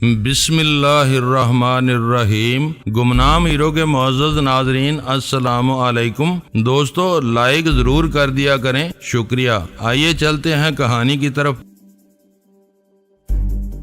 بسم اللہ الرحمن الرحیم۔ گمنام ہیرو کے معزز ناظرین السلام علیکم۔ دوستو لائک ضرور کر دیا کریں، شکریہ۔ آئیے چلتے ہیں کہانی کی طرف۔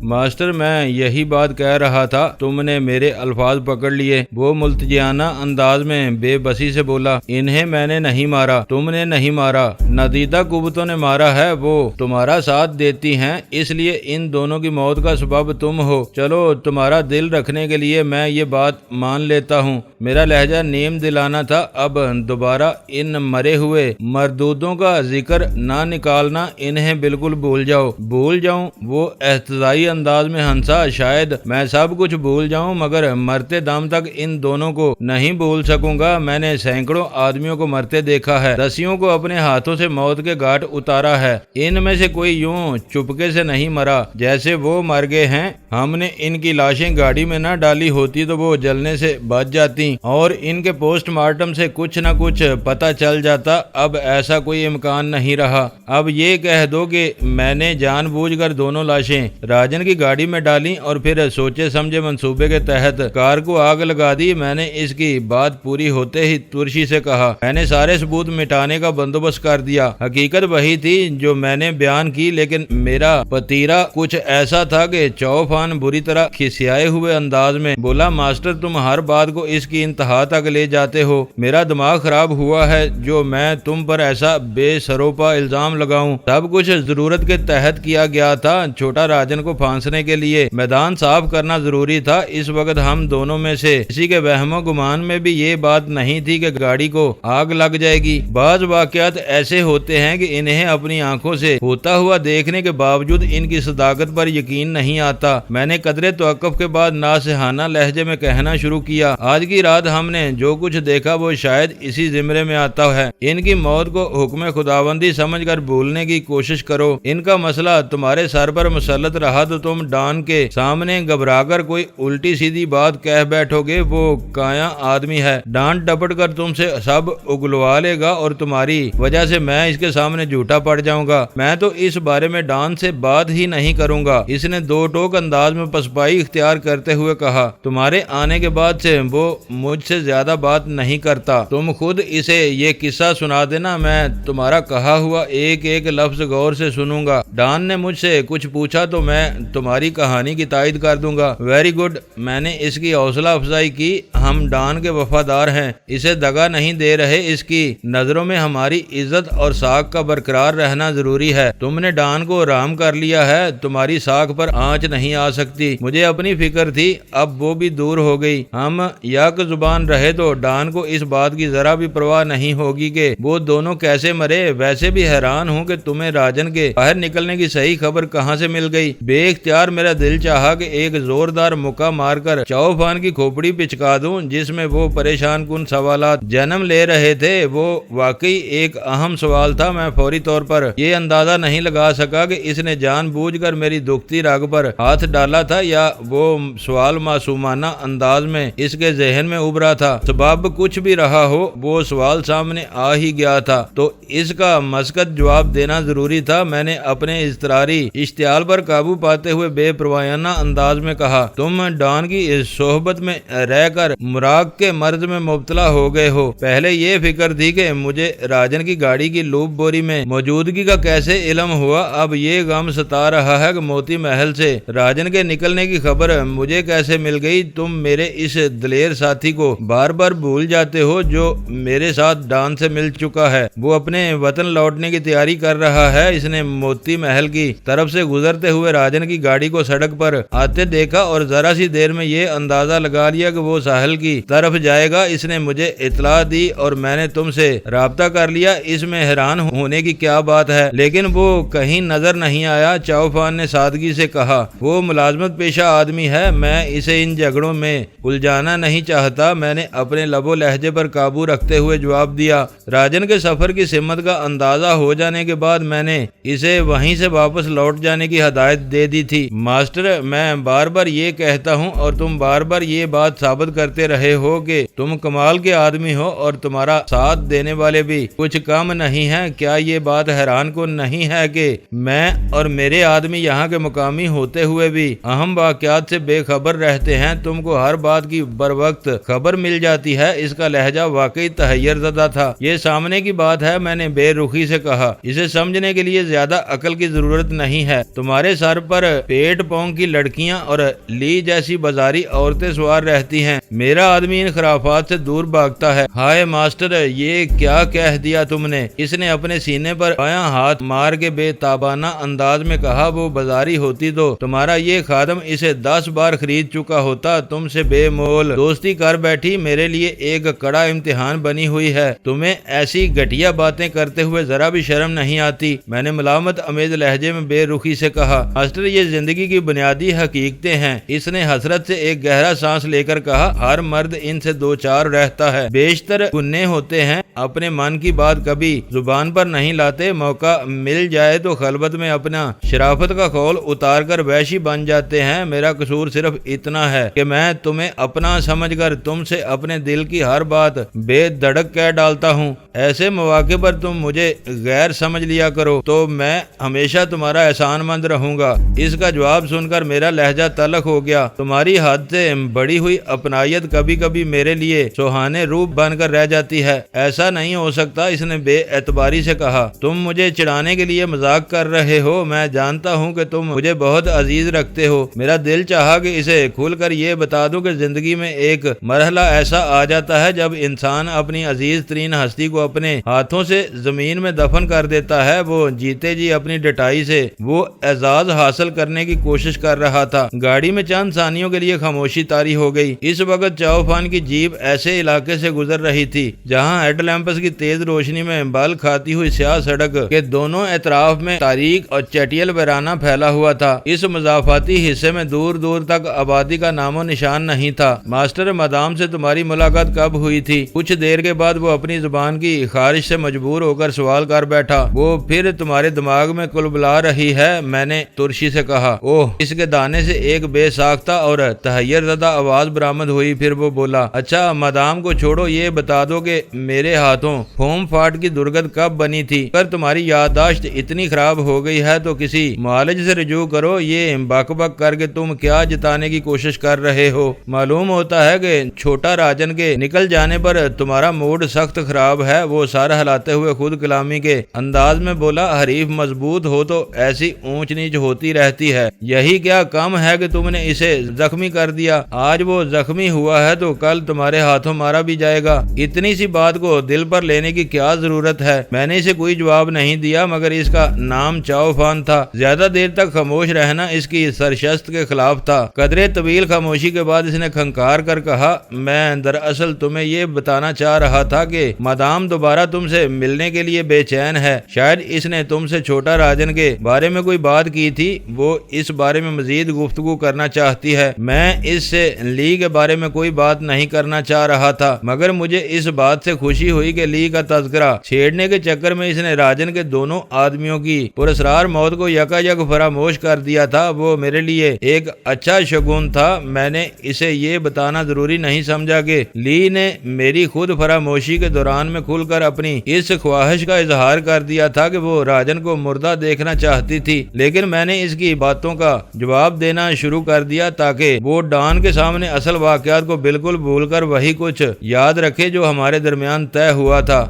ماسٹر میں یہی بات کہہ رہا تھا، تم نے میرے الفاظ پکڑ لیے۔ وہ ملتجیانہ انداز میں بے بسی سے بولا، انہیں میں نے نہیں مارا، تم نے نہیں مارا، ندیدہ قوتوں نے مارا ہے، وہ تمہارا ساتھ دیتی ہیں، اس لیے ان دونوں کی موت کا سبب تم ہو۔ چلو تمہارا دل رکھنے کے لیے میں یہ بات مان لیتا ہوں، میرا لہجہ نیم دلانا تھا، اب دوبارہ ان مرے ہوئے مردودوں کا ذکر نہ نکالنا، انہیں بالکل بھول جاؤ۔ بھول جاؤں؟ وہ احتجاجی انداز میں ہنسا، شاید میں سب کچھ بھول جاؤں مگر مرتے دم تک ان دونوں کو نہیں بھول سکوں گا۔ میں نے سینکڑوں آدمیوں کو مرتے دیکھا ہے، دسیوں کو اپنے ہاتھوں سے موت کے گھاٹ اتارا ہے، ان میں سے کوئی یوں چپکے سے نہیں مرا جیسے وہ مر گئے ہیں۔ ہم نے ان کی لاشیں گاڑی میں نہ ڈالی ہوتی تو وہ جلنے سے بچ جاتی اور ان کے پوسٹ مارٹم سے کچھ نہ کچھ پتہ چل جاتا۔ اب ایسا کوئی امکان نہیں رہا۔ اب یہ کہہ دو کہ میں نے جان بوجھ کر دونوں لاشیں راجن کی گاڑی میں ڈالی اور پھر سوچے سمجھے منصوبے کے تحت کار کو آگ لگا دی۔ میں نے اس کی بات پوری ہوتے ہی ترشی سے کہا، میں نے سارے ثبوت مٹانے کا بندوبست کر دیا۔ حقیقت وہی تھی جو میں نے بیان کی، لیکن میرا پتیرا کچھ ایسا تھا کہ چوفان بری طرح کھسیائے ہوئے انداز میں بولا، ماسٹر تم ہر بات کو اس کی انتہا تک لے جاتے ہو، میرا دماغ خراب ہوا ہے جو میں تم پر ایسا بے سروپا الزام لگاؤں۔ سب کچھ ضرورت کے تحت کیا گیا تھا، چھوٹا راجن کو پھانسنے کے لیے میدان صاف کرنا ضروری تھا۔ اس وقت ہم دونوں میں سے کسی کے وہم و گمان میں بھی یہ بات نہیں تھی کہ گاڑی کو آگ لگ جائے گی۔ بعض واقعات ایسے ہوتے ہیں کہ انہیں اپنی آنکھوں سے ہوتا ہوا دیکھنے کے باوجود ان کی صداقت پر یقین نہیں آتا۔ میں نے قدرے توقف کے بعد ناصحانہ لہجے میں کہنا شروع کیا، آج کی رات ہم نے جو کچھ دیکھا وہ شاید اسی زمرے میں آتا ہے۔ ان کی موت کو حکم خداوندی سمجھ کر بھولنے کی کوشش کرو۔ ان کا مسئلہ تمہارے سر پر مسلط رہا تو تم ڈان کے سامنے گھبرا کر کوئی الٹی سیدھی بات کہہ بیٹھو گے، وہ کایا آدمی ہے، ڈانٹ ڈپٹ کر تم سے سب اگلوا لے گا اور تمہاری وجہ سے میں اس کے سامنے جھوٹا پڑ جاؤں گا۔ میں تو اس بارے میں ڈان سے بات ہی نہیں کروں گا۔ اس نے دو ٹوک انداز میں پسپائی اختیار کرتے ہوئے کہا، تمہارے آنے کے بعد سے وہ مجھ سے زیادہ بات نہیں کرتا، تم خود اسے یہ قصہ سنا دینا، میں تمہارا کہا ہوا ایک ایک لفظ غور سے سنوں گا۔ ڈان نے مجھ سے کچھ پوچھا تو میں تمہاری کہانی کی تائید کر دوں گا۔ ویری گڈ، میں نے اس کی حوصلہ افزائی کی، ہم ڈان کے وفادار ہیں، اسے دغا نہیں دے رہے، اس کی نظروں میں ہماری عزت اور ساکھ کا برقرار رہنا ضروری ہے۔ تم نے ڈان کو رام کر لیا ہے، تمہاری ساکھ پر آنچ نہیں آ سکتی۔ مجھے اپنی فکر تھی، اب وہ بھی دور ہو گئی۔ ہم یک زبان رہے تو ڈان کو اس بات کی ذرا بھی پرواہ نہیں ہوگی کہ وہ دونوں کیسے مرے۔ ویسے بھی حیران ہوں کہ تمہیں راجن کے باہر نکلنے کی صحیح خبر کہاں سے مل گئی۔ بے اختیار میرا دل چاہا کہ ایک زوردار مکہ مار کر چوفان کی کھوپڑی پچکا دوں جس میں وہ پریشان کن سوالات جنم لے رہے تھے۔ وہ واقعی ایک اہم سوال تھا۔ میں فوری طور پر یہ اندازہ نہیں لگا سکا کہ اس نے جان بوجھ کر میری دکھتی رگ پر ہاتھ ڈالا تھا یا وہ سوال معصومانہ انداز میں اس کے ذہن میں ابھرا تھا۔ سبب کچھ بھی رہا ہو، وہ سوال سامنے آ ہی گیا تھا تو اس کا مسکت جواب دینا ضروری تھا۔ میں نے اپنے اضطراری اشتعال پر قابو پاتے ہوئے بے پروایانہ انداز میں کہا، تم ڈان کی اس صحبت میں رہ کر مراق کے مرض میں مبتلا ہو گئے ہو۔ پہلے یہ فکر تھی کہ مجھے راجن کی گاڑی کی لوپ بوری میں موجودگی کا کیسے علم ہوا، اب یہ غم ستا رہا ہے کہ موتی محل سے راجن کے نکلنے کی خبر مجھے کیسے مل گئی۔ تم میرے اس دلیر ساتھی کو بار بار بھول جاتے ہو جو میرے ساتھ ڈان سے مل چکا ہے، وہ اپنے وطن لوٹنے کی تیاری کر رہا ہے۔ اس نے موتی محل کی طرف سے گزرتے ہوئے راجن کی گاڑی کو سڑک پر آتے دیکھا اور ذرا سی دیر میں یہ اندازہ لگا لیا کہ وہ ساحل کی طرف جائے گا۔ اس نے مجھے اطلاع دی اور میں نے تم سے رابطہ کر لیا۔ اس میں حیران ہونے کی کیا بات ہے، لیکن وہ کہیں نظر نہیں آیا۔ چوفان نے سادگی سے کہا، وہ ملازمت پیشہ آدمی ہے، میں اسے ان جھگڑوں میں الجھانا نہیں چاہتا۔ میں نے اپنے لب و لہجے پر قابو رکھتے ہوئے جواب دیا۔ راجن کے سفر کی سمت کا اندازہ ہو جانے کے بعد میں نے اسے وہیں سے واپس لوٹ جانے کی ہدایت دے دی بھیجی تھی۔ ماسٹر میں بار بار یہ کہتا ہوں اور تم بار بار یہ بات ثابت کرتے رہے ہو کہ تم کمال کے آدمی ہو اور تمہارا ساتھ دینے والے بھی کچھ کم نہیں ہیں۔ کیا یہ بات حیران کن نہیں ہے کہ میں اور میرے آدمی یہاں کے مقامی ہوتے ہوئے بھی اہم واقعات سے بے خبر رہتے ہیں؟ تم کو ہر بات کی بر وقت خبر مل جاتی ہے۔ اس کا لہجہ واقعی تحیر زدہ تھا۔ یہ سامنے کی بات ہے، میں نے بے رخی سے کہا۔ اسے سمجھنے کے لیے زیادہ عقل کی ضرورت نہیں ہے۔ تمہارے سر پر پیٹ پونگ کی لڑکیاں اور لی جیسی بازاری عورتیں سوار رہتی ہیں، میرا آدمی ان خرافات سے دور بھاگتا ہے۔ ہائے ماسٹر، یہ کیا کہہ دیا تم نے؟ اس نے اپنے سینے پر بایاں ہاتھ مار کے بے تابانہ انداز میں کہا۔ وہ بازاری ہوتی تو تمہارا یہ خادم اسے 10 بار خرید چکا ہوتا۔ تم سے بے مول دوستی کر بیٹھی، میرے لیے ایک کڑا امتحان بنی ہوئی ہے۔ تمہیں ایسی گھٹیا باتیں کرتے ہوئے ذرا بھی شرم نہیں آتی؟ میں نے ملامت امیز لہجے میں بے رخی سے کہا۔ ماسٹر، یہ زندگی کی بنیادی حقیقتیں ہیں، اس نے حسرت سے ایک گہرا سانس لے کر کہا۔ ہر مرد ان سے دو چار رہتا ہے، بیشتر گنے ہوتے ہیں، اپنے من کی بات کبھی زبان پر نہیں لاتے، موقع مل جائے تو خلوت میں اپنا شرافت کا خول اتار کر وحشی بن جاتے ہیں۔ میرا قصور صرف اتنا ہے کہ میں تمہیں اپنا سمجھ کر تم سے اپنے دل کی ہر بات بے دھڑک کہہ ڈالتا ہوں۔ ایسے مواقع پر تم مجھے غیر سمجھ لیا کرو تو میں ہمیشہ تمہارا احسان مند رہوں گا۔ اس کا جواب سن کر میرا لہجہ تلخ ہو گیا۔ تمہاری حد سے بڑی ہوئی اپنائیت کبھی کبھی میرے لیے سہانے روپ بن کر رہ جاتی ہے۔ ایسا نہیں ہو سکتا، اس نے بے اعتباری سے کہا۔ تم مجھے چڑھانے کے لیے مذاق کر رہے ہو، میں جانتا ہوں کہ تم مجھے بہت عزیز رکھتے ہو۔ میرا دل چاہا کہ اسے کھل کر یہ بتا دوں کہ زندگی میں ایک مرحلہ ایسا آ جاتا ہے جب انسان اپنی عزیز ترین ہستی کو اپنے ہاتھوں سے زمین میں دفن کر دیتا ہے۔ وہ جیتے جی اپنی ڈٹائی سے وہ اعزاز حاصل کرنے کی کوشش کر رہا تھا۔ گاڑی میں چند ثانیوں کے لیے خاموشی طاری ہو گئی۔ اس وقت چاؤفان کی جیپ ایسے علاقے سے گزر رہی تھی جہاں ہیڈ لیمپس کی تیز روشنی میں بل کھاتی ہوئی سیاہ سڑک کے دونوں اطراف میں تاریک اور چٹیل ویرانہ پھیلا ہوا تھا۔ اس مضافاتی حصے میں دور دور تک آبادی کا نام و نشان نہیں تھا۔ ماسٹر، مدام سے تمہاری ملاقات کب ہوئی تھی؟ کچھ دیر کے بعد وہ اپنی زبان کی خارش سے مجبور ہو کر سوال کر بیٹھا۔ وہ پھر تمہارے دماغ میں کلبلا رہی ہے، میں نے ترشی سے کہا۔ اوہ! اس کے دانے سے ایک بے ساختہ اور تحیر زدہ آواز برآمد ہوئی۔ پھر وہ بولا، اچھا مدام کو چھوڑو، یہ بتا دو کہ میرے ہاتھوں فوم فاٹ کی درگت کب بنی تھی؟ اگر تمہاری یادداشت اتنی خراب ہو گئی ہے تو کسی معالج سے رجوع کرو۔ یہ بک بک کر کے تم کیا جتانے کی کوشش کر رہے ہو؟ معلوم ہوتا ہے کہ چھوٹا راجن کے نکل جانے پر تمہارا موڈ سخت خراب ہے۔ وہ سر ہلاتے ہوئے خود کلامی کے انداز میں بولا، حریف مضبوط ہو تو ایسی اونچ نیچ ہوتی رہتی ہے، یہی کیا کم ہے کہ تم نے اسے زخمی کر دیا؟ آج وہ زخمی ہوا ہے تو کل تمہارے ہاتھوں مارا بھی جائے گا۔ اتنی سی بات کو دل پر لینے کی کیا ضرورت ہے؟ میں نے اسے کوئی جواب نہیں دیا، مگر اس کا نام چاؤفان تھا۔ زیادہ دیر تک خاموش رہنا اس کی سرشست کے خلاف تھا۔ قدرے طویل خاموشی کے بعد اس نے کھنکار کر کہا، میں دراصل تمہیں یہ بتانا چاہ رہا تھا کہ مدام دوبارہ تم سے ملنے کے لیے بے چین ہے۔ شاید اس نے تم سے چھوٹا راجن کے بارے میں کوئی بات کی تھی، وہ اس بارے میں مزید گفتگو کرنا چاہتی ہے۔ میں اس سے لی کے بارے میں کوئی بات نہیں کرنا چاہ رہا تھا، مگر مجھے اس بات سے خوشی ہوئی کہ لی کا تذکرہ چھیڑنے کے چکر میں اس نے راجن کے دونوں آدمیوں کی پراسرار موت کو یکا یک فراموش کر دیا تھا۔ وہ میرے لیے ایک اچھا شگون تھا۔ میں نے اسے یہ بتانا ضروری نہیں سمجھا کہ لی نے میری خود فراموشی کے دوران میں کھل کر اپنی اس خواہش کا اظہار کر دیا تھا کہ وہ راجن کو مردہ دیکھنا چاہتی تھی، لیکن میں نے اس کی باتوں کا جواب دینا شروع کر دیا تاکہ وہ ڈان کے سامنے اصل واقعات کو بالکل بھول کر وہی کچھ یاد رکھے جو ہمارے درمیان طے ہوا تھا۔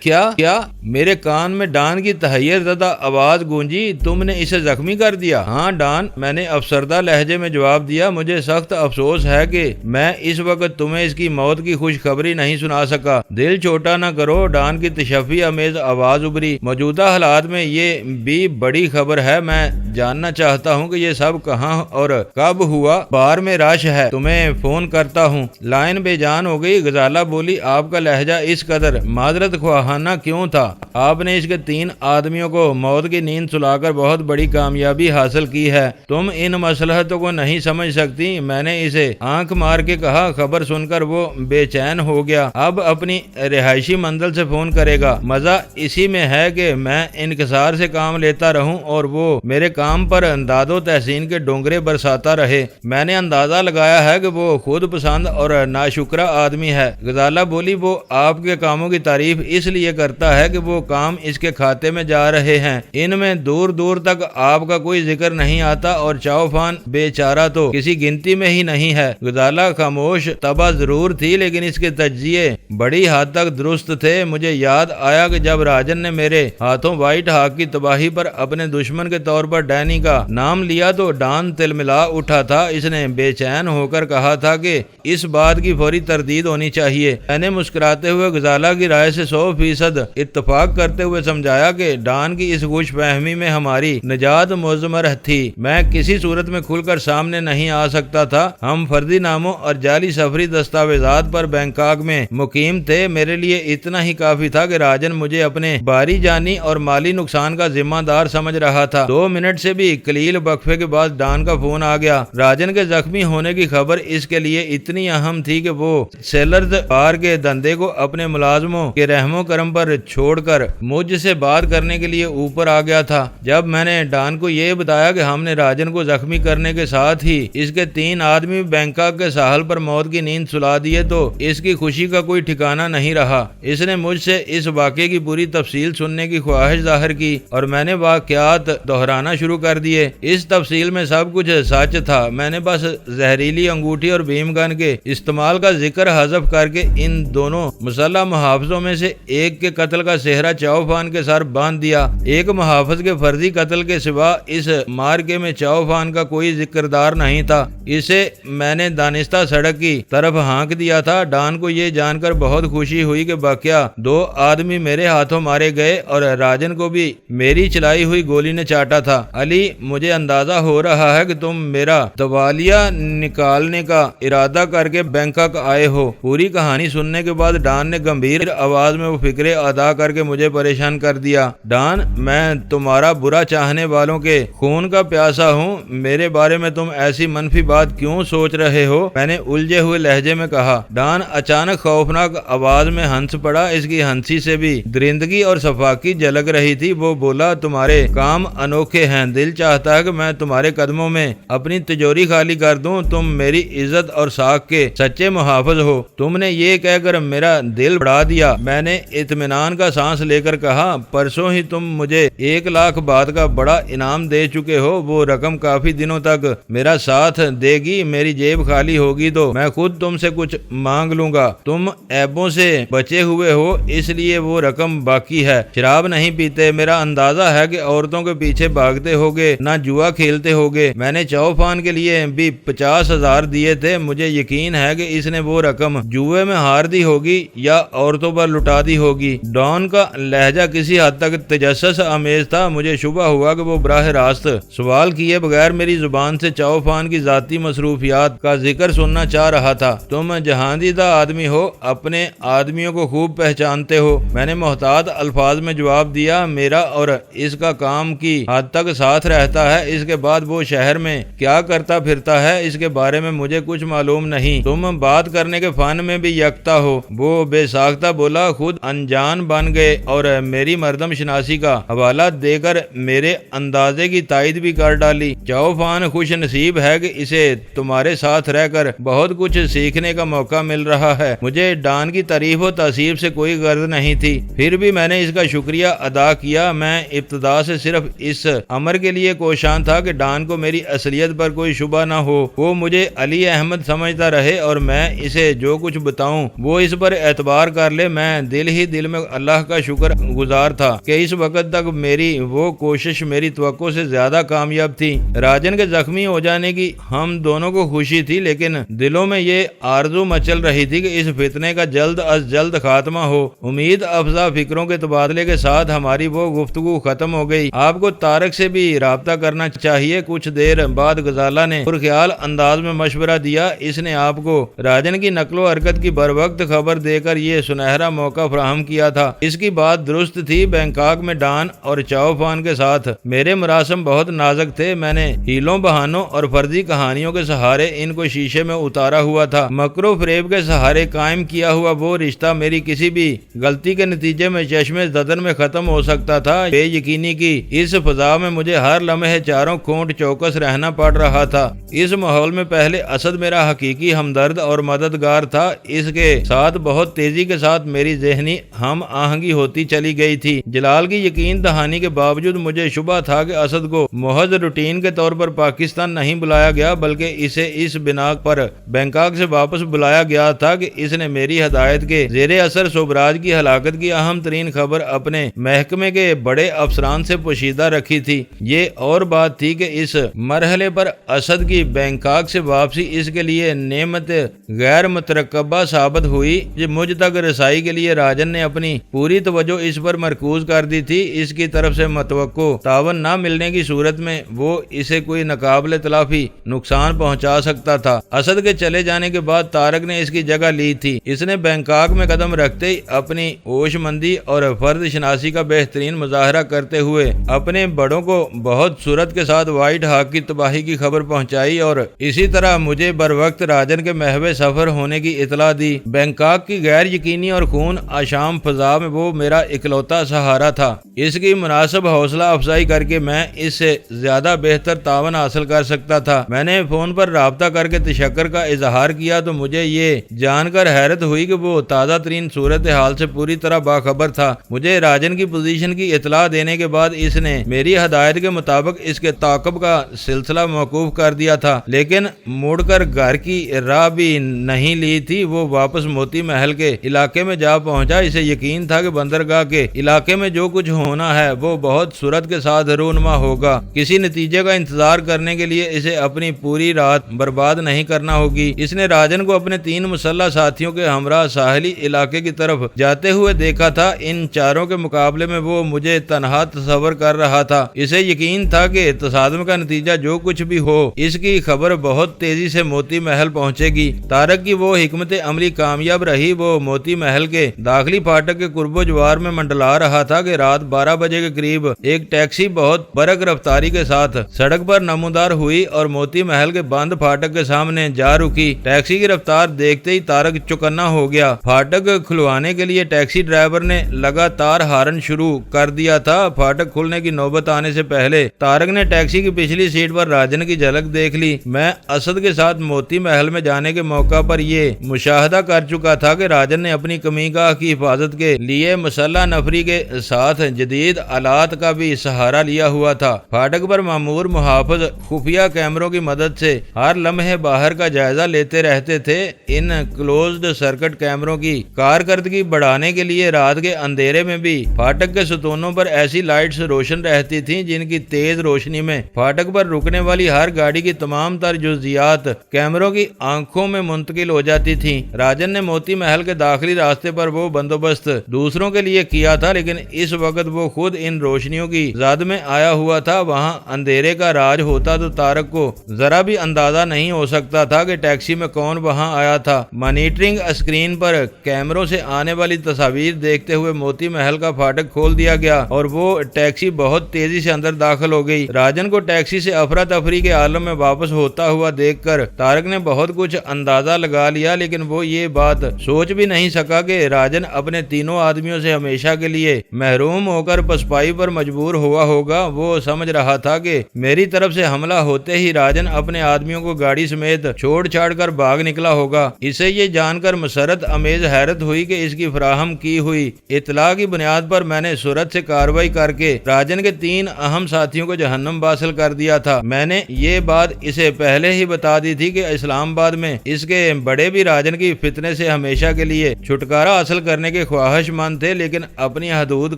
کیا میرے کان میں ڈان کی تحیر زدہ آواز گونجی، تم نے اسے زخمی کر دیا؟ ہاں ڈان، میں نے افسردہ لہجے میں جواب دیا۔ مجھے سخت افسوس ہے کہ میں اس وقت تمہیں اس کی موت کی خوشخبری نہیں سنا سکا۔ دل چھوٹا نہ کرو، ڈان کی تشفی امیز آواز ابری۔ موجودہ حالات میں یہ بھی بڑی خبر ہے۔ میں جاننا چاہتا ہوں کہ یہ سب کہاں اور کب ہوا۔ بار میں رش ہے، تمہیں فون کرتا ہوں۔ لائن بے جان ہو گئی۔ غزالہ بولی، آپ کا لہجہ اس قدر معذرت خواہ بہانہ کیوں تھا؟ آپ نے اس کے 3 آدمیوں کو موت کی نیند سلا کر بہت بڑی کامیابی حاصل کی ہے، تم ان مصلحتوں کو نہیں سمجھ سکتی۔ میں نے اسے آنکھ مار کے کہا۔ خبر سن کر وہ بے چین ہو گیا، اب اپنی رہائشی منزل سے فون کرے گا۔ مزہ اسی میں ہے کہ میں انکسار سے کام لیتا رہوں اور وہ میرے کام پر انداز و تحسین کے ڈونگرے برساتا رہے۔ میں نے اندازہ لگایا ہے کہ وہ خود پسند اور ناشکرا آدمی ہے۔ غزالہ بولی، وہ آپ کے کاموں کی تعریف اس لیے کرتا ہے کہ وہ کام اس کے کھاتے میں جا رہے ہیں، ان میں دور دور تک آپ کا کوئی ذکر نہیں آتا، اور چاؤفان بیچارہ تو کسی گنتی میں ہی نہیں ہے۔ غزالہ خاموش طبع ضرور تھی، لیکن اس کے تجزیے بڑی حد تک درست تھے۔ مجھے یاد آیا کہ جب راجن نے میرے ہاتھوں وائٹ ہاک کی تباہی پر اپنے دشمن کے طور پر ڈینی کا نام لیا تو ڈان تلملا اٹھا تھا۔ اس نے بے چین ہو کر کہا تھا کہ اس بات کی فوری تردید ہونی چاہیے۔ میں نے مسکراتے ہوئے غزالہ کی رائے سے 100% اتفاق کرتے ہوئے سمجھایا کہ ڈان کی اس خوش فہمی میں ہماری نجات مضمر تھی۔ میں کسی صورت میں کھل کر سامنے نہیں آ سکتا تھا۔ ہم فرضی ناموں اور جعلی سفری دستاویزات پر بینکاک میں مقیم تھے۔ میرے لیے اتنا ہی کافی تھا کہ راجن مجھے اپنے باری جانی اور مالی نقصان کا ذمہ دار سمجھ رہا تھا۔ 2 منٹ سے بھی قلیل وقفے کے بعد ڈان کا فون آ گیا۔ راجن کے زخمی ہونے کی خبر اس کے لیے اتنی اہم تھی کہ وہ سیلرز بار کے دندے کو اپنے ملازموں کے رحم و کرم پر چھوڑ کر مجھ سے بات کرنے کے لیے اوپر آ گیا تھا۔ جب میں نے ڈان کو یہ بتایا کہ ہم نے راجن کو زخمی کرنے کے ساتھ ہی اس کے 3 آدمی بینکاک کے ساحل پر موت کی نیند سلا دیے تو اس کی خوشی کا کوئی ٹھکانہ نہیں رہا۔ اس نے مجھ سے اس واقعے کی پوری تفصیل سننے کی خواہش ظاہر کی اور میں نے واقعات دہرانا شروع کر دیے۔ اس تفصیل میں سب کچھ سچ تھا، میں نے بس زہریلی انگوٹھی اور بھیم گن کے استعمال کا ذکر حذف کر کے ان دونوں مسلح محافظوں میں سے ایک کے قتل کا سہرا چاؤفان کے سر باندھ دیا۔ ایک محافظ کے فرضی قتل کے سوا اس مارکے میں چاؤفان کا کوئی ذکردار نہیں تھا۔ اسے میں نے دانستہ سڑک کی طرف ہانک دیا تھا۔ ڈان کو یہ جان کر بہت خوشی ہوئی کہ بقیہ 2 آدمی میرے ہاتھوں مارے گئے اور راجن کو بھی میری چلائی ہوئی گولی نے چاٹا تھا۔ علی، مجھے اندازہ ہو رہا ہے کہ تم میرا توالیہ نکالنے کا ارادہ کر کے بینکاک آئے ہو۔ پوری کہانی سننے کے بعد ڈان نے گمبھیر آواز میں وہ فکرے ادا کر کے مجھے پریشان کر دیا۔ ڈان، میں تمہارا برا چاہنے والوں کے خون کا پیاسا ہوں، میرے بارے میں تم ایسی منفی بات کیوں سوچ رہے ہو؟ میں نے الجھے ہوئے لہجے میں کہا۔ ڈان اچانک خوفناک آواز میں ہنس پڑا، اس کی ہنسی سے بھی درندگی اور صفاقی جھلک رہی تھی۔ وہ بولا، تمہارے کام انوکھے ہیں، دل چاہتا ہے کہ میں تمہارے قدموں میں اپنی تجوری خالی کر دوں۔ تم میری عزت اور ساکھ کے سچے محافظ ہو۔ تم نے یہ کہہ کر میرا دل بڑھا دیا۔ میں نے اطمینان کا سانس لے کر کہا، پرسوں ہی تم مجھے 1 لاکھ بات کا بڑا انعام دے چکے ہو، وہ رقم کافی دنوں تک میرا ساتھ دے گی۔ میری جیب خالی ہوگی تو میں خود تم سے کچھ مانگ لوں گا۔ تم عیبوں سے بچے ہوئے ہو، اس لیے وہ رقم باقی ہے۔ شراب نہیں پیتے، میرا اندازہ ہے کہ عورتوں کے پیچھے بھاگتے ہوگے، نہ جوا کھیلتے ہوگے۔ میں نے چاؤفان کے لیے بھی 50,000 دیے تھے۔ مجھے یقین ہے کہ اس نے وہ رقم جوئے میں ہار دی ہوگی یا عورتوں پر لٹا دی ہوگی۔ ڈان کا لہجہ کسی حد تک تجسس آمیز تھا۔ مجھے شبہ ہوا کہ وہ براہ راست سوال کیے بغیر میری زبان سے چاؤفان کی ذاتی مصروفیات کا ذکر سننا چاہ رہا تھا۔ تم جہاندیدہ آدمی ہو، اپنے آدمیوں کو خوب پہچانتے ہو۔ میں نے محتاط الفاظ میں جواب دیا، میرا اور اس کا کام کی حد تک ساتھ رہتا ہے، اس کے بعد وہ شہر میں کیا کرتا پھرتا ہے اس کے بارے میں مجھے کچھ معلوم نہیں۔ تم بات کرنے کے فن میں بھی یکتا ہو۔ وہ بے ساختہ بولا، خود انجان بن گئے اور میری مردم شناسی کا حوالہ دے کر میرے اندازے کی تائید بھی کر ڈالی۔ چاؤفان خوش نصیب ہے کہ اسے تمہارے ساتھ رہ کر بہت کچھ سیکھنے کا موقع مل رہا ہے۔ مجھے ڈان کی تعریف و تعصیب سے کوئی غرض نہیں تھی، پھر بھی میں نے اس کا شکریہ ادا کیا۔ میں ابتدا سے صرف اس امر کے لیے کوشاں تھا کہ ڈان کو میری اصلیت پر کوئی شبہ نہ ہو، وہ مجھے علی احمد سمجھتا رہے اور میں اسے جو کچھ بتاؤں وہ اس پر اعتبار کر لے۔ میں دل ہی دل میں اللہ کا شکر گزار تھا کہ اس وقت تک میری وہ کوشش میری توقع سے زیادہ کامیاب تھی۔ راجن کے زخمی ہو جانے کی ہم دونوں کو خوشی تھی، لیکن دلوں میں یہ آرزو مچل رہی تھی کہ اس فتنے کا جلد از جلد خاتمہ ہو۔ امید افزا فکروں کے تبادلے کے ساتھ ہماری وہ گفتگو ختم ہو گئی۔ آپ کو طارق سے بھی رابطہ کرنا چاہیے۔ کچھ دیر بعد غزالہ نے پرخیال انداز میں مشورہ دیا، اس نے آپ کو راجن کی نقل و حرکت کی بر وقت خبر دے کر یہ سنہرا موقع فراہم فراہم کیا تھا۔ اس کی بات درست تھی، بینکاک میں ڈان اور چاؤ فان کے ساتھ میرے مراسم بہت نازک تھے۔ میں نے ہیلوں بہانوں اور فرضی کہانیوں کے سہارے ان کو شیشے میں اتارا ہوا تھا۔ مکر و فریب کے سہارے قائم کیا ہوا وہ رشتہ میری کسی بھی غلطی کے نتیجے میں چشمے زدن میں ختم ہو سکتا تھا۔ بے یقینی کی اس فضا میں مجھے ہر لمحے چاروں کونٹ چوکس رہنا پڑ رہا تھا۔ اس ماحول میں پہلے اسد میرا حقیقی ہمدرد اور مددگار تھا، اس کے ساتھ بہت تیزی کے ساتھ میری ذہنی ہم آہنگی ہوتی چلی گئی تھی۔ جلال کی یقین دہانی کے باوجود مجھے شبہ تھا کہ اسد کو محض روٹین کے طور پر پاکستان نہیں بلایا گیا، بلکہ اسے اس بنا پر بینکاک سے واپس بلایا گیا تھا کہ اس نے میری ہدایت کے زیر اثر سوبراج کی ہلاکت کی اہم ترین خبر اپنے محکمے کے بڑے افسران سے پوشیدہ رکھی تھی۔ یہ اور بات تھی کہ اس مرحلے پر اسد کی بینکاک سے واپسی اس کے لیے نعمت غیر مترقبہ ثابت ہوئی۔ مجھ تک رسائی کے لیے راجن نے اپنی پوری توجہ اس پر مرکوز کر دی تھی۔ اس کی طرف سے متوقع تعاون نہ ملنے کی صورت میں وہ اسے کوئی ناقابل تلافی نقصان پہنچا سکتا تھا۔ اسد کے چلے جانے کے بعد طارق نے اس کی جگہ لی تھی۔ اس نے بینکاک میں قدم رکھتے ہی اپنی ہوش مندی اور فرد شناسی کا بہترین مظاہرہ کرتے ہوئے اپنے بڑوں کو بہت سرعت کے ساتھ وائٹ ہاک کی تباہی کی خبر پہنچائی اور اسی طرح مجھے بر وقت راجن کے محو سفر ہونے کی اطلاع دی۔ بینکاک کی غیر یقینی اور خون آشام فضا میں وہ میرا اکلوتا سہارا تھا۔ اس کی مناسب حوصلہ افزائی کر کے میں اس سے زیادہ بہتر تعاون حاصل کر سکتا تھا۔ میں نے فون پر رابطہ کر کے تشکر کا اظہار کیا تو مجھے یہ جان کر حیرت ہوئی کہ وہ تازہ ترین صورتحال سے پوری طرح باخبر تھا۔ مجھے راجن کی پوزیشن کی اطلاع دینے کے بعد اس نے میری ہدایت کے مطابق اس کے تعاقب کا سلسلہ موقوف کر دیا تھا، لیکن مڑ کر گھر کی راہ بھی نہیں لی تھی۔ وہ واپس موتی محل کے علاقے میں جا پہنچا۔ اسے یقین تھا کہ بندرگاہ کے علاقے میں جو کچھ ہونا ہے وہ بہت سرعت کے ساتھ رونما ہوگا۔ کسی نتیجے کا انتظار کرنے کے لیے اسے اپنی پوری رات برباد نہیں کرنا ہوگی۔ اس نے راجن کو اپنے 3 مسلح ساتھیوں کے ہمراہ ساحلی علاقے کی طرف جاتے ہوئے دیکھا تھا۔ ان چاروں کے مقابلے میں وہ مجھے تنہا تصور کر رہا تھا۔ اسے یقین تھا کہ تصادم کا نتیجہ جو کچھ بھی ہو، اس کی خبر بہت تیزی سے موتی محل پہنچے گی۔ طارق کی وہ حکمت عملی کامیاب رہی۔ وہ موتی محل کے داخلی پھاٹک کے قرب و جوار میں منڈلا رہا تھا کہ رات 12 بجے کے قریب ایک ٹیکسی بہت برق رفتاری کے ساتھ سڑک پر نمودار ہوئی اور موتی محل کے بند پھاٹک کے سامنے جا رکی۔ ٹیکسی کی رفتار دیکھتے ہی طارق چوکنا ہو گیا۔ پھاٹک کھلوانے کے لیے ٹیکسی ڈرائیور نے لگاتار ہارن شروع کر دیا تھا۔ پھاٹک کھلنے کی نوبت آنے سے پہلے طارق نے ٹیکسی کی پچھلی سیٹ پر راجن کی جھلک دیکھ لی۔ میں اسد کے ساتھ موتی محل میں جانے کے موقع پر یہ مشاہدہ کر چکا تھا کہ راجن نے اپنی کمی گاہ کی حفاظت کے لیے مسلح نفری کے ساتھ جدید آلات کا بھی سہارا لیا ہوا تھا۔ پھاٹک پر مامور محافظ خفیہ کیمروں کی مدد سے ہر لمحے باہر کا جائزہ لیتے رہتے تھے۔ ان کلوزڈ سرکٹ کیمروں کی کارکردگی بڑھانے کے لیے رات کے اندھیرے میں بھی پھاٹک کے ستونوں پر ایسی لائٹس روشن رہتی تھیں جن کی تیز روشنی میں پھاٹک پر رکنے والی ہر گاڑی کی تمام تر جزیات کیمروں کی آنکھوں میں منتقل ہو جاتی تھیں۔ راجن نے موتی محل کے داخلی راستے پر وہ بندوبست دوسروں کے لیے کیا تھا، لیکن اس وقت وہ خود ان روشنیوں کی زاد میں آیا ہوا تھا۔ وہاں اندھیرے کا راج ہوتا تو طارق کو ذرا بھی اندازہ نہیں ہو سکتا تھا کہ ٹیکسی میں کون وہاں آیا تھا۔ مانیٹرنگ اسکرین پر کیمروں سے آنے والی تصاویر دیکھتے ہوئے موتی محل کا پھاٹک کھول دیا گیا اور وہ ٹیکسی بہت تیزی سے اندر داخل ہو گئی۔ راجن کو ٹیکسی سے افراتفری کے عالم میں واپس ہوتا ہوا دیکھ کر طارق نے بہت کچھ اندازہ لگا لیا، لیکن وہ یہ بات سوچ بھی نہیں سکا کہ راجن اپنے تینوں آدمیوں سے ہمیشہ کے لیے محروم ہو کر پسپائی پر مجبور ہوا ہوگا۔ وہ سمجھ رہا تھا کہ میری طرف سے حملہ ہوتے ہی راجن اپنے آدمیوں کو گاڑی سمیت چھوڑ چھاڑ کر بھاگ نکلا ہوگا۔ اسے یہ جان کر مسرت امیز حیرت ہوئی کہ اس کی فراہم کی ہوئی اطلاع کی بنیاد پر میں نے سرعت سے کارروائی کر کے راجن کے 3 اہم ساتھیوں کو جہنم واصل کر دیا تھا۔ میں نے یہ بات اسے پہلے ہی بتا دی تھی کہ اسلام آباد میں اس کے بڑے بھی راجن کی فتنے سے ہمیشہ کے لیے چھٹکارا حاصل کرنے کے خواہش مند تھے، لیکن اپنی حدود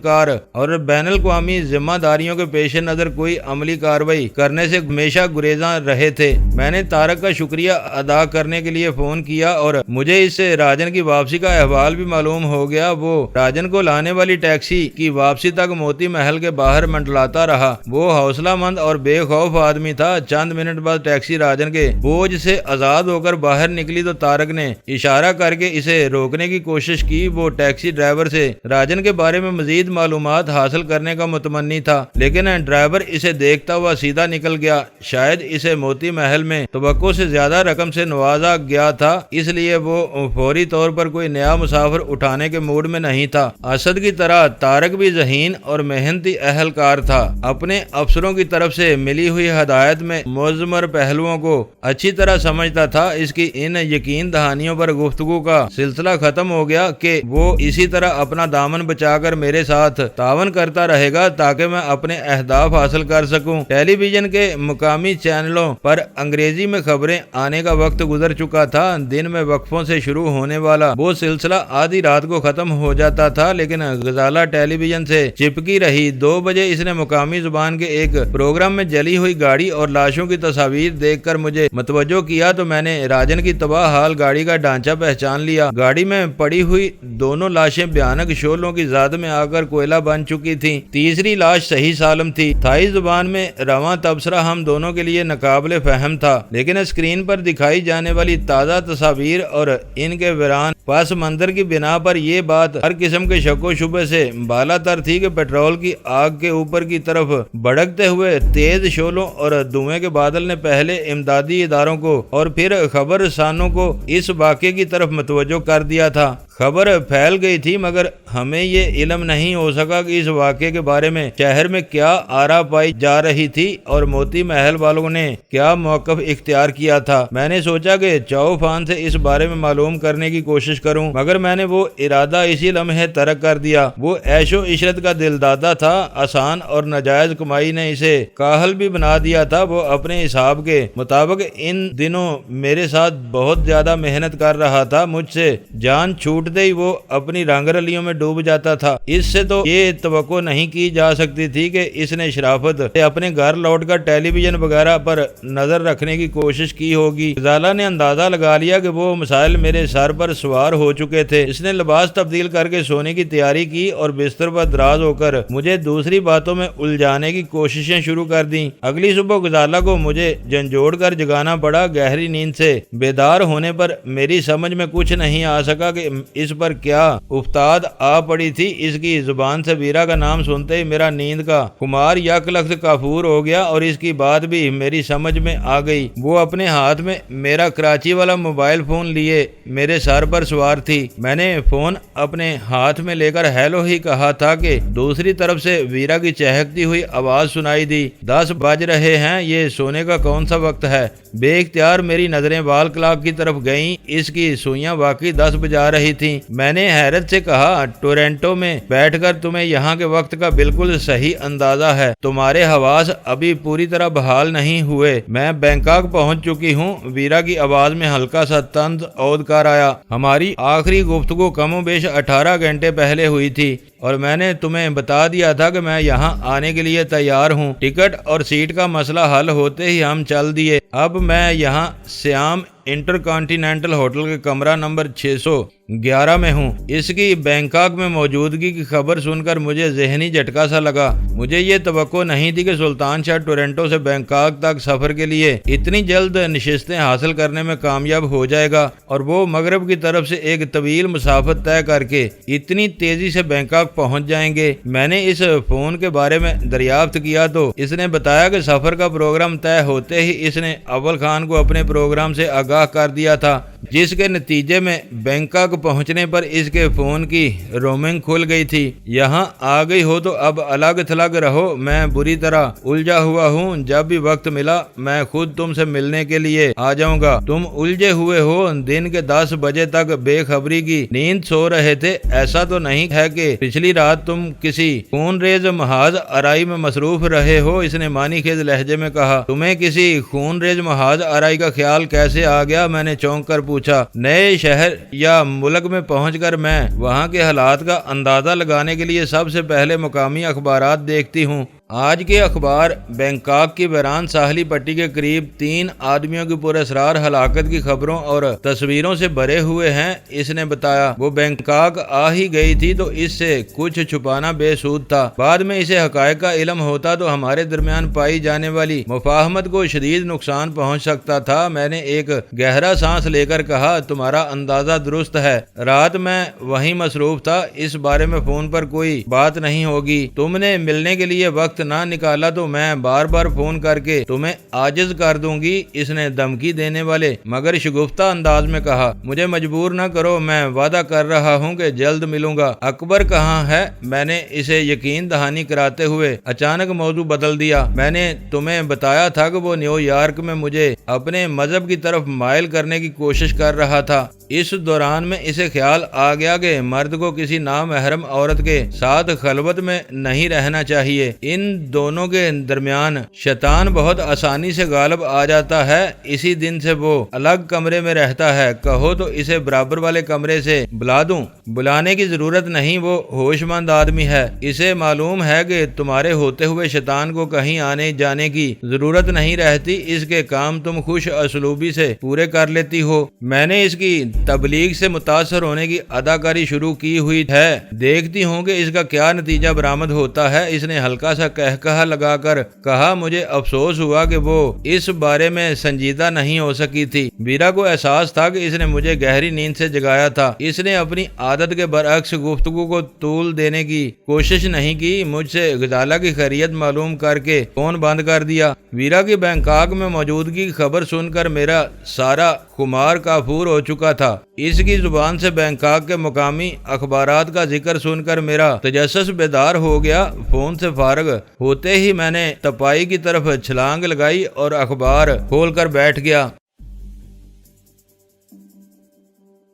کار اور بین الاقوامی ذمہ داریوں کے پیش نظر کوئی عملی کارروائی کرنے سے ہمیشہ گریزاں رہے تھے۔ میں نے طارق کا شکریہ ادا کرنے کے لیے فون کیا اور مجھے اس سے راجن کی واپسی کا احوال بھی معلوم ہو گیا۔ وہ راجن کو لانے والی ٹیکسی کی واپسی تک موتی محل کے باہر منڈلاتا رہا۔ وہ حوصلہ مند اور بے خوف آدمی تھا۔ چند منٹ بعد ٹیکسی راجن کے بوجھ سے آزاد ہو کر باہر نکلی تو طارق نے اشارہ کر کے اسے روکنے کی کوشش کی۔ وہ ٹیکسی ٹیکسی ڈرائیور سے راجن کے بارے میں مزید معلومات حاصل کرنے کا متمنی تھا، لیکن ڈرائیور اسے دیکھتا ہوا سیدھا نکل گیا۔ شاید اسے موتی محل میں توقع سے زیادہ رقم سے نوازا گیا تھا، اس لیے وہ فوری طور پر کوئی نیا مسافر اٹھانے کے موڈ میں نہیں تھا۔ اسد کی طرح طارق بھی ذہین اور محنتی اہلکار تھا، اپنے افسروں کی طرف سے ملی ہوئی ہدایت میں معتبر پہلوؤں کو اچھی طرح سمجھتا تھا۔ اس کی ان یقین دہانیوں پر گفتگو کا سلسلہ ختم ہو گیا کہ وہ اسی طرح اپنا دامن بچا کر میرے ساتھ تعاون کرتا رہے گا تاکہ میں اپنے اہداف حاصل کر سکوں۔ ٹیلی ویژن کے مقامی چینلوں پر انگریزی میں خبریں آنے کا وقت گزر چکا تھا۔ دن میں وقفوں سے شروع ہونے والا وہ سلسلہ آدھی رات کو ختم ہو جاتا تھا، لیکن غزالہ ٹیلی ویژن سے چپکی رہی۔ 2 بجے اس نے مقامی زبان کے ایک پروگرام میں جلی ہوئی گاڑی اور لاشوں کی تصاویر دیکھ کر مجھے متوجہ کیا تو میں نے راجن کی تباہ حال گاڑی کا ڈھانچہ پہچان لیا۔ گاڑی میں پڑی ہوئی دونوں لاشیں بھیانک شعلوں کی زد میں آ کر کوئلہ بن چکی تھیں۔ تیسری لاش صحیح سالم تھی۔ تھائی زبان میں رواں تبصرہ ہم دونوں کے لیے ناقابل فہم تھا، لیکن اسکرین پر دکھائی جانے والی تازہ تصاویر اور ان کے ویران پس منظر کی بنا پر یہ بات ہر قسم کے شک و شبہ سے بالا تر تھی کہ پیٹرول کی آگ کے اوپر کی طرف بھڑکتے ہوئے تیز شعلوں اور دھوئیں کے بادل نے پہلے امدادی اداروں کو اور پھر خبر رسانوں کو اس واقعے کی طرف متوجہ کر دیا تھا۔ خبر پھیل گئی تھی، مگر ہمیں یہ علم نہیں ہو سکا کہ اس واقعے کے بارے میں شہر میں کیا آرا پائی جا رہی تھی اور موتی محل والوں نے کیا موقف اختیار کیا تھا۔ میں نے سوچا کہ چاؤ فان سے اس بارے میں معلوم کرنے کی کوشش کروں، مگر میں نے وہ ارادہ اسی لمحے ترک کر دیا۔ وہ عیش و عشرت کا دل دادا تھا، آسان اور ناجائز کمائی نے اسے کاہل بھی بنا دیا تھا۔ وہ اپنے حساب کے مطابق ان دنوں میرے ساتھ بہت زیادہ محنت کر رہا تھا۔ مجھ سے جان چھوٹتے ہی وہ اپنی رنگ رلیوں میں ڈوب جاتا تھا۔ اس سے تو یہ توقع نہیں کی جا سکتی تھی کہ اس نے شرافت سے اپنے گھر لوٹ کر ٹیلی ویژن وغیرہ پر نظر رکھنے کی کوشش کی ہوگی۔ غزالہ نے اندازہ لگا لیا کہ وہ مسائل میرے سر پر سوار ہو چکے تھے۔ اس نے لباس تبدیل کر کے سونے کی تیاری کی اور بستر پر دراز ہو کر مجھے دوسری باتوں میں الجھانے کی کوششیں شروع کر دیں۔ اگلی صبح غزالہ کو مجھے جھنجھوڑ کر جگانا پڑا۔ گہری نیند سے بیدار ہونے پر میری سمجھ میں کچھ نہیں آ سکا کہ اس پر کیا افتاد آ پڑی تھی۔ اس کی زبان سے ویرا کا نام سنتے ہی میرا نیند کا خمار یک لخت کافور ہو گیا اور اس کی بات بھی میری سمجھ میں آ گئی۔ وہ اپنے ہاتھ میں میرا کراچی والا موبائل فون لیے میرے سر پر سوار تھی۔ میں نے فون اپنے ہاتھ میں لے کر ہیلو ہی کہا تھا کہ دوسری طرف سے ویرا کی چہکتی ہوئی آواز سنائی دی۔ 10 بج رہے ہیں، یہ سونے کا کون سا وقت ہے؟ بے اختیار میری نظریں وال کلاک کی طرف گئیں۔ اس کی سوئیاں واقعی 10 بجا رہی تھیں۔ میں نے حیرت سے کہا، ٹورنٹو میں بیٹھ کر تمہیں یہاں کے وقت کا بالکل صحیح اندازہ ہے، تمہارے حواس ابھی پوری طرح بحال نہیں ہوئے۔ میں بینکاک پہنچ چکی ہوں۔ ویرا کی آواز میں ہلکا سا طنز عود کر آیا۔ ہماری آخری گفتگو کم و بیش 18 گھنٹے پہلے ہوئی تھی اور میں نے تمہیں بتا دیا تھا کہ میں یہاں آنے کے لیے تیار ہوں۔ ٹکٹ اور سیٹ کا مسئلہ حل ہوتے ہی ہم چل دیے۔ اب میں یہاں سیام انٹر کانٹیننٹل ہوٹل کے کمرہ نمبر 611 میں ہوں۔ اس کی بینکاک میں موجودگی کی خبر سن کر مجھے ذہنی جھٹکا سا لگا۔ مجھے یہ توقع نہیں تھی کہ سلطان شاہ ٹورنٹو سے بینکاک تک سفر کے لیے اتنی جلد نشستیں حاصل کرنے میں کامیاب ہو جائے گا اور وہ مغرب کی طرف سے ایک طویل مسافت طے کر کے اتنی تیزی سے بینکاک پہنچ جائیں گے۔ میں نے اس فون کے بارے میں دریافت کیا تو اس نے بتایا کہ سفر کا پروگرام طے ہوتے ہی اس نے اول خان کو اپنے پروگرام سے آگاہ کر دیا تھا، جس کے نتیجے میں بینکاک پہنچنے پر اس کے فون کی رومنگ کھل گئی تھی۔ یہاں آ گئی ہو تو اب الگ تھلگ رہو، میں بری طرح الجھا ہوا ہوں۔ جب بھی وقت ملا میں خود تم سے ملنے کے لیے آ جاؤں گا۔ تم الجھے ہوئے ہو، دن کے 10 بجے تک بے خبری کی نیند سو رہے تھے۔ ایسا تو نہیں ہے کہ پچھلی رات تم کسی خون ریز محاذ آرائی میں مصروف رہے ہو؟ اس نے معنی خیز لہجے میں کہا۔ تمہیں کسی خون ریز محاذ آرائی کا خیال کیسے آ گیا؟ میں نے چونک کر پوچھا۔ نئے شہر یا ملک میں پہنچ کر میں وہاں کے حالات کا اندازہ لگانے کے لیے سب سے پہلے مقامی اخبارات دیکھتی ہوں آج کے اخبار بینکاک کی ویران ساحلی پٹی کے قریب 3 آدمیوں کی پراسرار ہلاکت کی خبروں اور تصویروں سے بھرے ہوئے ہیں۔ اس نے بتایا وہ بینکاک آ ہی گئی تھی تو اس سے کچھ چھپانا بے سود تھا۔ بعد میں اسے حقائق کا علم ہوتا تو ہمارے درمیان پائی جانے والی مفاہمت کو شدید نقصان پہنچ سکتا تھا۔ میں نے ایک گہرا سانس لے کر کہا تمہارا اندازہ درست ہے، رات میں وہیں مصروف تھا، اس بارے میں فون پر کوئی بات نہیں ہوگی۔ تم نے ملنے کے لیے وقت نہ نکالا تو میں بار بار فون کر کے تمہیں عاجز کر دوں گی، اس نے دھمکی دینے والے مگر شگفتہ انداز میں کہا۔ مجھے مجبور نہ کرو، میں وعدہ کر رہا ہوں کہ جلد ملوں گا۔ اکبر کہاں ہے؟ میں نے اسے یقین دہانی کراتے ہوئے اچانک موضوع بدل دیا۔ میں نے تمہیں بتایا تھا کہ وہ نیو یارک میں مجھے اپنے مذہب کی طرف مائل کرنے کی کوشش کر رہا تھا۔ اس دوران میں اسے خیال آ گیا کہ مرد کو کسی نامحرم عورت کے ساتھ خلوت میں نہیں رہنا چاہیے۔ ان دونوں کے درمیان شیطان بہت آسانی سے غالب آ جاتا ہے، اسی دن سے وہ الگ کمرے میں رہتا ہے۔ کہو تو اسے برابر والے کمرے سے بلا دوں؟ بلانے کی ضرورت نہیں، وہ ہوش مند آدمی ہے۔ اسے معلوم ہے کہ تمہارے ہوتے ہوئے شیطان کو کہیں آنے جانے کی ضرورت نہیں رہتی، اس کے کام تم خوش اسلوبی سے پورے کر لیتی ہو۔ میں نے اس کی تبلیغ سے متاثر ہونے کی اداکاری شروع کی ہوئی ہے، دیکھتی ہوں کہ اس کا کیا نتیجہ برآمد ہوتا ہے۔ اس نے ہلکا سا کہکہا لگا کر کہا مجھے افسوس ہوا کہ وہ اس بارے میں سنجیدہ نہیں ہو سکی تھی۔ ویرا کو احساس تھا کہ اس نے مجھے گہری نیند سے جگایا تھا۔ اس نے اپنی عادت کے برعکس گفتگو کو طول دینے کی کوشش نہیں کی، مجھ سے غزالہ کی خیریت معلوم کر کے فون بند کر دیا۔ ویرا کی بینکاک میں موجودگی کی خبر سن کر میرا سارا خمار کافور ہو چکا تھا۔ اس کی زبان سے بینکاک کے مقامی اخبارات کا ذکر سن کر میرا تجسس بیدار ہو گیا۔ فون سے فارغ ہوتے ہی میں نے تپائی کی طرف چھلانگ لگائی اور اخبار کھول کر بیٹھ گیا۔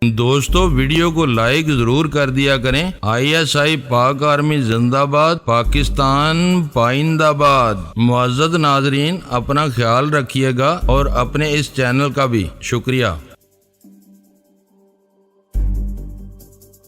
دوستو ویڈیو کو لائک ضرور کر دیا کریں۔ ISI پاک آرمی زندہ باد، پاکستان پائندہ باد۔ معزز ناظرین اپنا خیال رکھیے گا اور اپنے اس چینل کا بھی شکریہ۔